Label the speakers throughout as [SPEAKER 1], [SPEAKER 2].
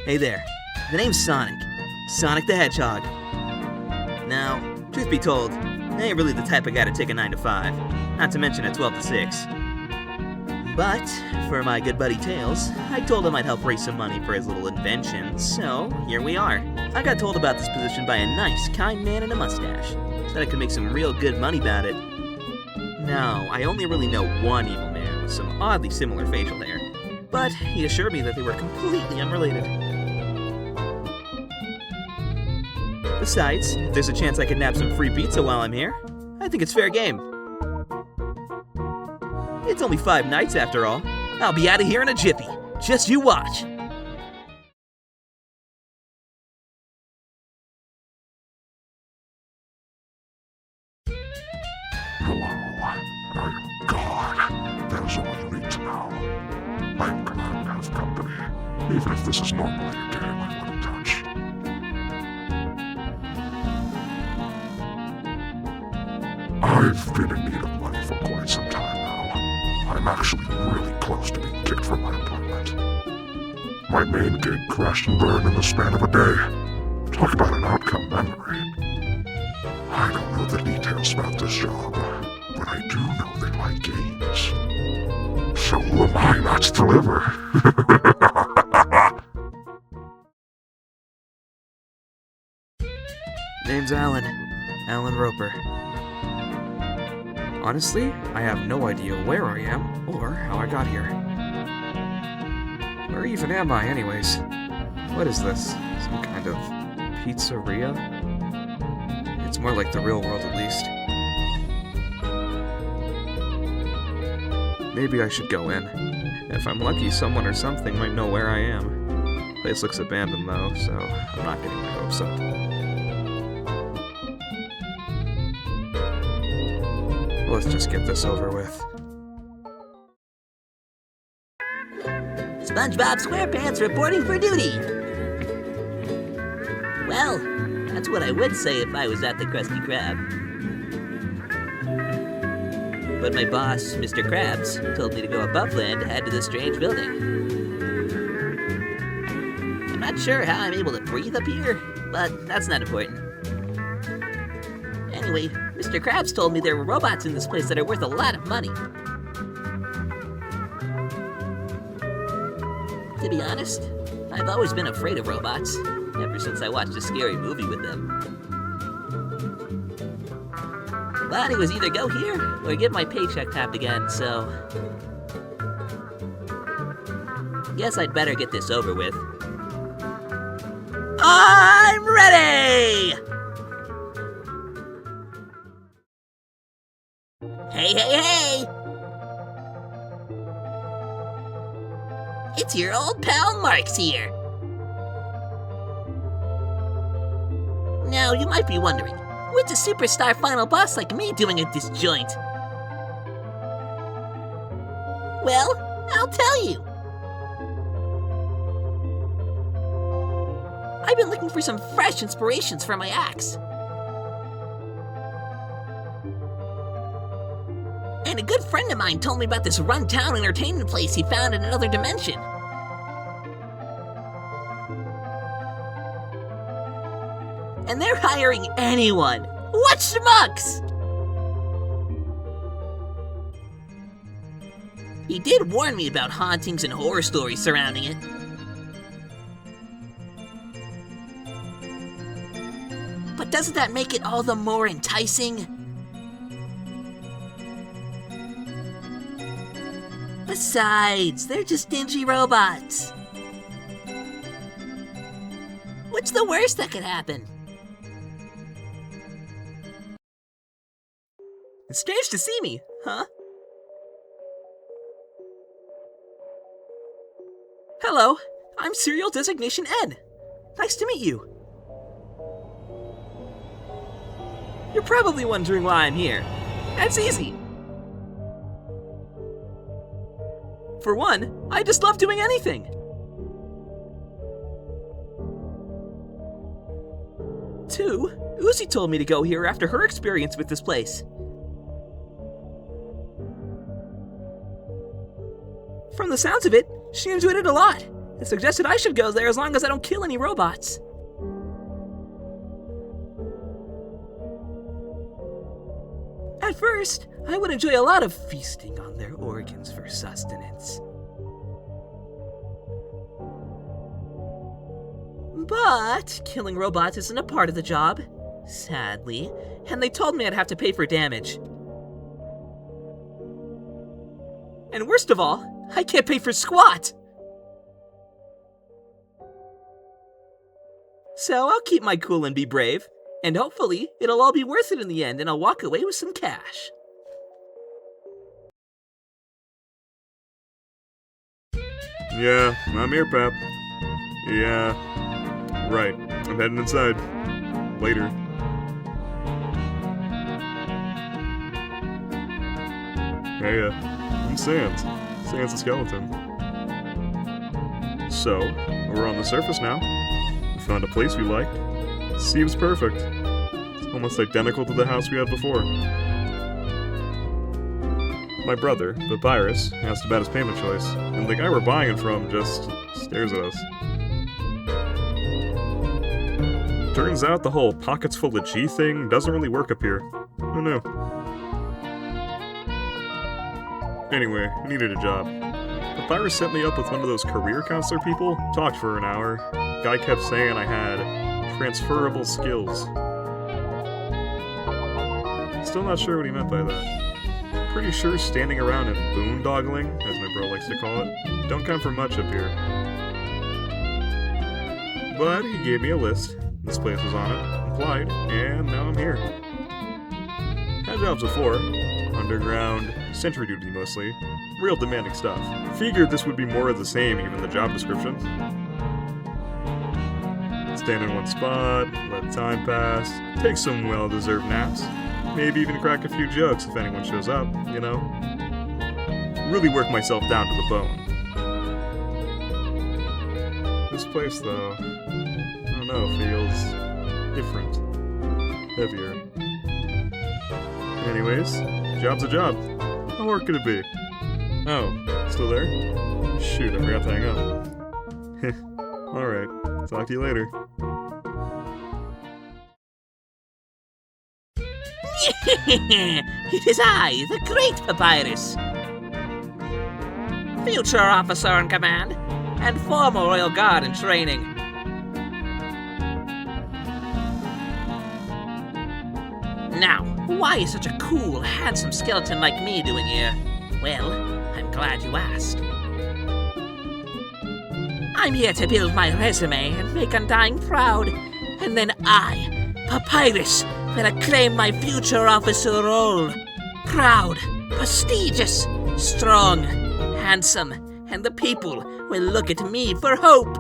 [SPEAKER 1] Hey there, the name's Sonic. Sonic the Hedgehog. Now, truth be told, I ain't really the type of guy to take a 9 to 5, not to mention a 12 to 6. But, for my good buddy Tails, I told him I'd help raise some money for his little invention, so here we are. I got told about this position by a nice, kind man in a mustache. Said I could make some real good money about it. Now, I only really know one evil man with some oddly similar facial hair, but he assured me that they were completely unrelated. Besides, if there's a chance I can nab some free pizza while I'm here, I think it's fair game. It's only 5 nights after all. I'll be out of here in a jiffy. Just you watch.
[SPEAKER 2] Hello. Oh God, there's all you need to know. I'm glad to have company, even if this is normally a game I wouldn't touch. I've been in need of money for quite some time now. I'm actually really close to being kicked from my apartment. My main gig crashed and burned in the span of a day. Talk about an outcome memory. I don't know the details about this job, but I do know they like games. So who am I not to deliver?
[SPEAKER 1] Name's Alan Roper. Honestly, I have no idea where I am or how I got here. Where even am I, anyways? What is this? Some kind of pizzeria? It's more like the real world, at least. Maybe I should go in. If I'm lucky, someone or something might know where I am. Place looks abandoned, though, so I'm not getting my hopes up. Let's just get this over with.
[SPEAKER 3] SpongeBob SquarePants reporting for duty. Well, that's what I would say if I was at the Krusty Krab. But my boss, Mr. Krabs, told me to go above land to head to this strange building. I'm not sure how I'm able to breathe up here, but that's not important. Anyway, Mr. Krabs told me there were robots in this place that are worth a lot of money. To be honest, I've always been afraid of robots, ever since I watched a scary movie with them. But it was either go here or get my paycheck tapped again, so guess I'd better get this over with. I'm ready! Hey! It's your old pal Marx here. Now, you might be wondering, what's a superstar final boss like me doing at this joint? Well, I'll tell you. I've been looking for some fresh inspirations for my acts. And a good friend of mine told me about this run-town entertainment place he found in another dimension. And they're hiring anyone. What schmucks! He did warn me about hauntings and horror stories surrounding it. But doesn't that make it all the more enticing? Besides, they're just dingy robots. What's the worst that could happen?
[SPEAKER 1] It's strange to see me, huh? Hello, I'm Serial Designation Ed. Nice to meet you. You're probably wondering why I'm here. That's easy. For one, I just love doing anything. Two, Uzi told me to go here after her experience with this place. From the sounds of it, she enjoyed it a lot. It suggested I should go there as long as I don't kill any robots. At first, I would enjoy a lot of feasting on their organs for sustenance. But killing robots isn't a part of the job, sadly, and they told me I'd have to pay for damage. And worst of all, I can't pay for squat! So I'll keep my cool and be brave, and hopefully it'll all be worth it in the end and I'll walk away with some cash.
[SPEAKER 4] Yeah, I'm here, Pap. Yeah, right. I'm heading inside. Later. Hey, I'm Sans. Sans the skeleton. So, we're on the surface now. We found a place we liked. Seems perfect. It's almost identical to the house we had before. My brother, Papyrus, asked about his payment choice, and the guy we're buying it from just stares at us. Turns out the whole pockets full of G thing doesn't really work up here. Who knew? Anyway, I needed a job. Papyrus set me up with one of those career counselor people. Talked for an hour. Guy kept saying I had transferable skills. Still not sure what he meant by that. Pretty sure standing around and boondoggling, as my bro likes to call it, don't come from much up here. But he gave me a list. This place was on it. Applied, and now I'm here. Had jobs before. Underground, sentry duty mostly. Real demanding stuff. Figured this would be more of the same, even the job description. Stand in one spot, let time pass, take some well-deserved naps, maybe even crack a few jokes if anyone shows up, you know? Really work myself down to the bone. This place, though, I don't know, feels different. Heavier. Anyways, job's a job. How hard could it be? Oh, still there? Shoot, I forgot to hang up. Alright, talk to you later.
[SPEAKER 3] It is I, the great Papyrus. Future officer in command, and former royal guard in training. Now, why is such a cool, handsome skeleton like me doing here? Well, I'm glad you asked. I'm here to build my resume and make Undying proud, and then I, Papyrus, will acclaim my future officer role. Proud, prestigious, strong, handsome, and the people will look at me for hope.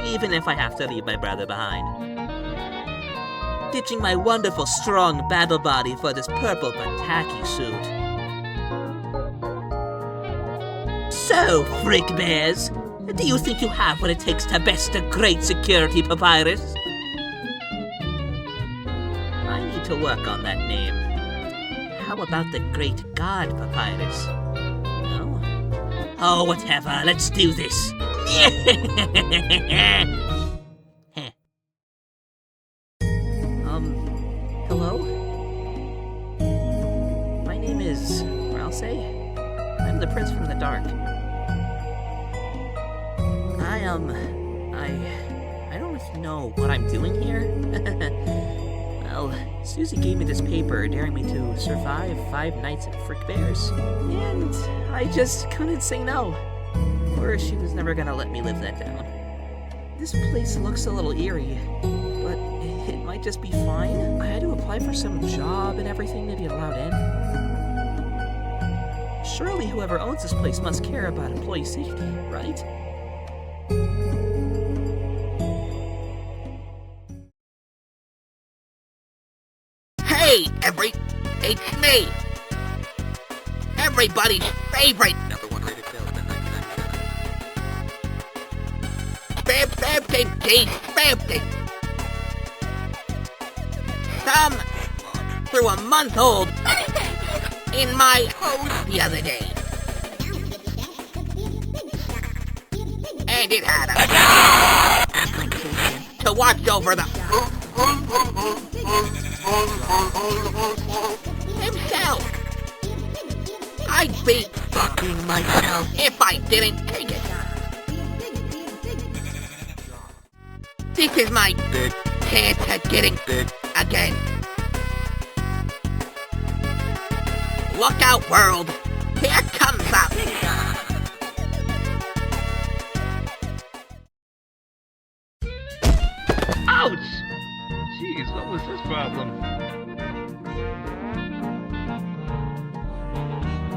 [SPEAKER 3] Even if I have to leave my brother behind. Ditching my wonderful, strong battle body for this purple but tacky suit. So, Frickbears, do you think you have what it takes to best the great security Papyrus? I need to work on that name. How about the great god Papyrus? No? Oh, whatever, let's do this. Hello? My name is Ralse. I'm the prince from the dark. I don't know what I'm doing here. Well, Susie gave me this paper daring me to survive 5 nights at Frickbears, and I just couldn't say no. Or she was never gonna let me live that down. This place looks a little eerie, but it might just be fine. I had to apply for some job and everything to be allowed in. Surely whoever owns this place must care about employee safety, right?
[SPEAKER 5] Hey, it's me! Everybody's favorite #1 Babson. Some threw a month-old in my hose the other day. and it had to watch over the himself. I'd be fucking myself if I didn't take it. This is my chance at getting again. Look out, world. Here comes up.
[SPEAKER 3] Ouch! Jeez, what was this problem?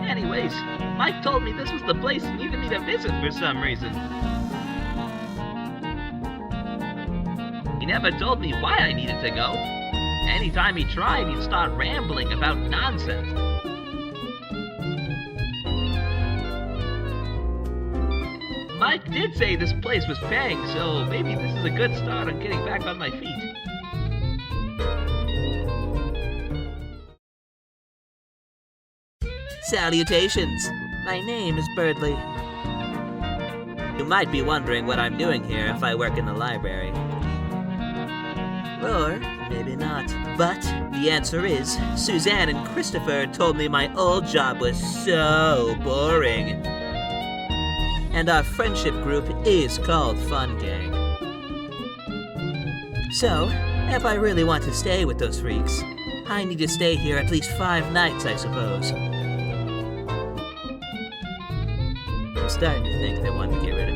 [SPEAKER 3] Anyways, Mike told me this was the place he needed me to visit for some reason. He never told me why I needed to go. Anytime he tried, he'd start rambling about nonsense. Mike did say this place was paying, so maybe this is a good start on getting back on my feet.
[SPEAKER 1] Salutations! My name is Birdley. You might be wondering what I'm doing here if I work in the library. Or maybe not. But the answer is, Suzanne and Christopher told me my old job was so boring. And our friendship group is called Fun Gang. So, if I really want to stay with those freaks, I need to stay here at least 5 nights, I suppose. I'm starting to think they want to get rid of me.